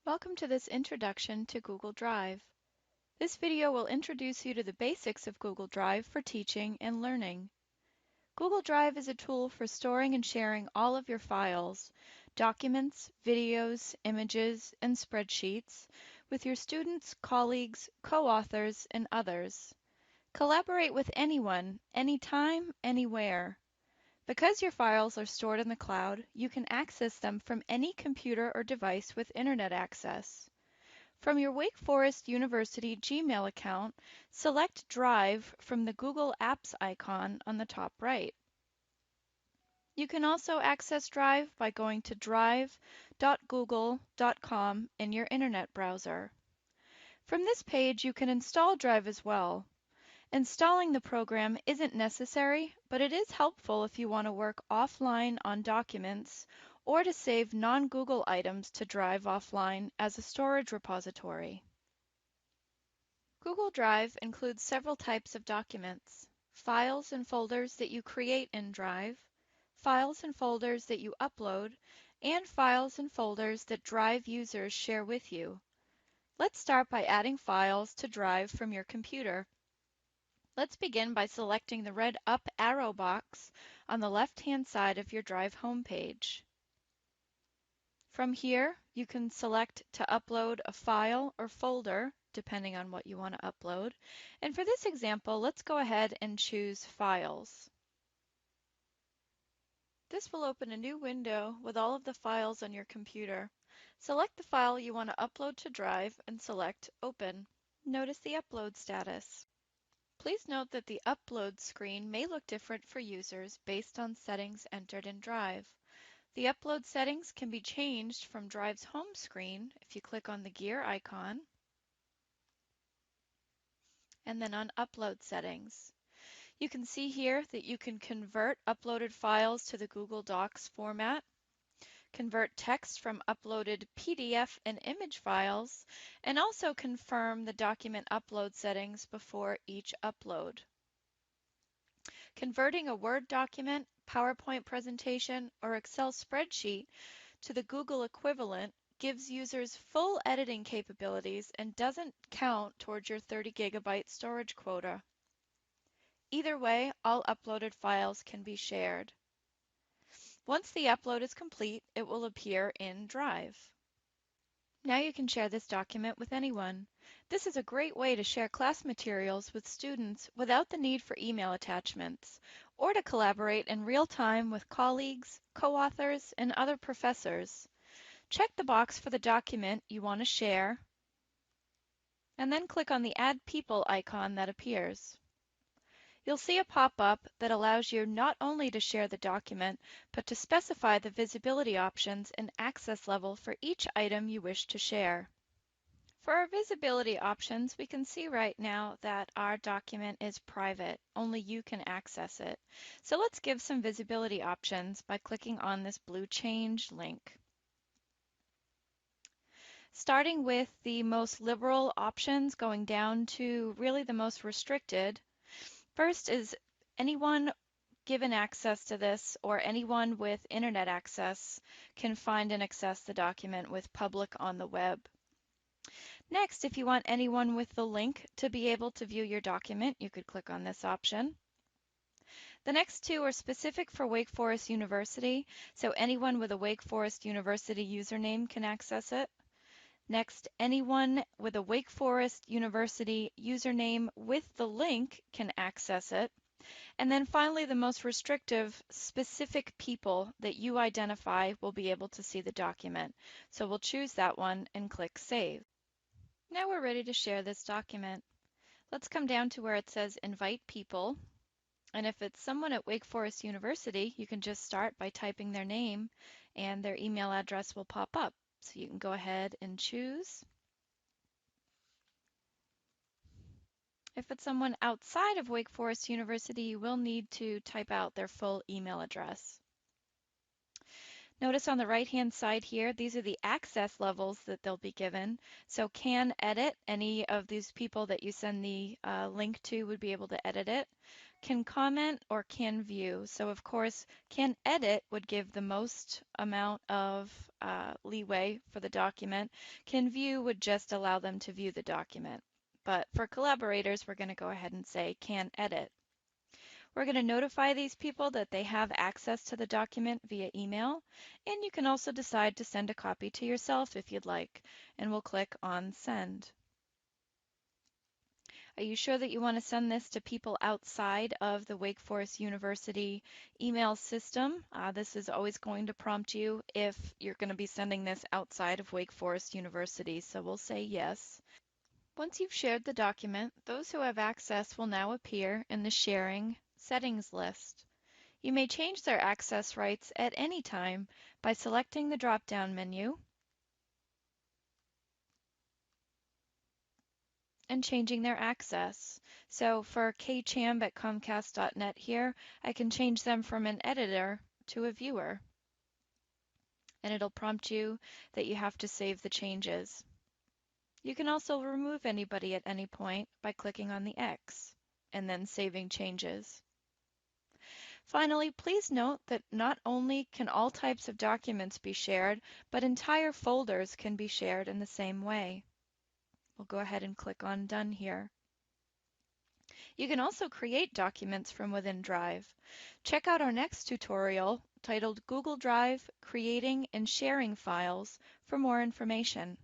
Welcome to this introduction to Google Drive. This video will introduce you to the basics of Google Drive for teaching and learning. Google Drive is a tool for storing and sharing all of your files, documents, videos, images, and spreadsheets with your students, colleagues, co-authors, and others. Collaborate with anyone, anytime, anywhere. Because your files are stored in the cloud, you can access them from any computer or device with internet access. From your Wake Forest University Gmail account, select Drive from the Google Apps icon on the top right. You can also access Drive by going to drive.google.com in your internet browser. From this page, you can install Drive as well. Installing the program isn't necessary, but it is helpful if you want to work offline on documents or to save non-Google items to Drive offline as a storage repository. Google Drive includes several types of documents: files and folders that you create in Drive, files and folders that you upload, and files and folders that Drive users share with you. Let's start by adding files to Drive from your computer. Let's begin by selecting the red up arrow box on the left-hand side of your Drive homepage. From here, you can select to upload a file or folder, depending on what you want to upload. And for this example, let's go ahead and choose Files. This will open a new window with all of the files on your computer. Select the file you want to upload to Drive and select Open. Notice the upload status. Please note that the upload screen may look different for users based on settings entered in Drive. The upload settings can be changed from Drive's home screen if you click on the gear icon and then on Upload Settings. You can see here that you can convert uploaded files to the Google Docs format, convert text from uploaded PDF and image files, and also confirm the document upload settings before each upload. Converting a Word document, PowerPoint presentation, or Excel spreadsheet to the Google equivalent gives users full editing capabilities and doesn't count towards your 30 gigabyte storage quota. Either way, all uploaded files can be shared. Once the upload is complete, it will appear in Drive. Now you can share this document with anyone. This is a great way to share class materials with students without the need for email attachments, or to collaborate in real time with colleagues, co-authors, and other professors. Check the box for the document you want to share, and then click on the Add People icon that appears. You'll see a pop-up that allows you not only to share the document, but to specify the visibility options and access level for each item you wish to share. For our visibility options, we can see right now that our document is private. Only you can access it. So let's give some visibility options by clicking on this blue Change link. Starting with the most liberal options, going down to really the most restricted. First is anyone given access to this, or anyone with internet access can find and access the document with public on the web. Next, if you want anyone with the link to be able to view your document, you could click on this option. The next two are specific for Wake Forest University, so anyone with a Wake Forest University username can access it. Next, anyone with a Wake Forest University username with the link can access it. And then finally, the most restrictive, specific people that you identify will be able to see the document. So we'll choose that one and click Save. Now we're ready to share this document. Let's come down to where it says Invite People. And if it's someone at Wake Forest University, you can just start by typing their name and their email address will pop up. So you can go ahead and choose. If it's someone outside of Wake Forest University, you will need to type out their full email address. Notice on the right-hand side here, these are the access levels that they'll be given. So can edit, any of these people that you send the link to would be able to edit it. Can comment or can view. So of course, can edit would give the most amount of leeway for the document. Can view would just allow them to view the document. But for collaborators, we're going to go ahead and say can edit. We're going to notify these people that they have access to the document via email, and you can also decide to send a copy to yourself if you'd like, and we'll click on send. Are you sure that you want to send this to people outside of the Wake Forest University email system? This is always going to prompt you if you're going to be sending this outside of Wake Forest University, so we'll say yes. Once you've shared the document, those who have access will now appear in the Sharing Settings list. You may change their access rights at any time by selecting the drop-down menu and changing their access. So for kchamb@comcast.net here, I can change them from an editor to a viewer. And it'll prompt you that you have to save the changes. You can also remove anybody at any point by clicking on the X and then saving changes. Finally, please note that not only can all types of documents be shared, but entire folders can be shared in the same way. We'll go ahead and click on Done here. You can also create documents from within Drive. Check out our next tutorial titled Google Drive: Creating and Sharing Files for more information.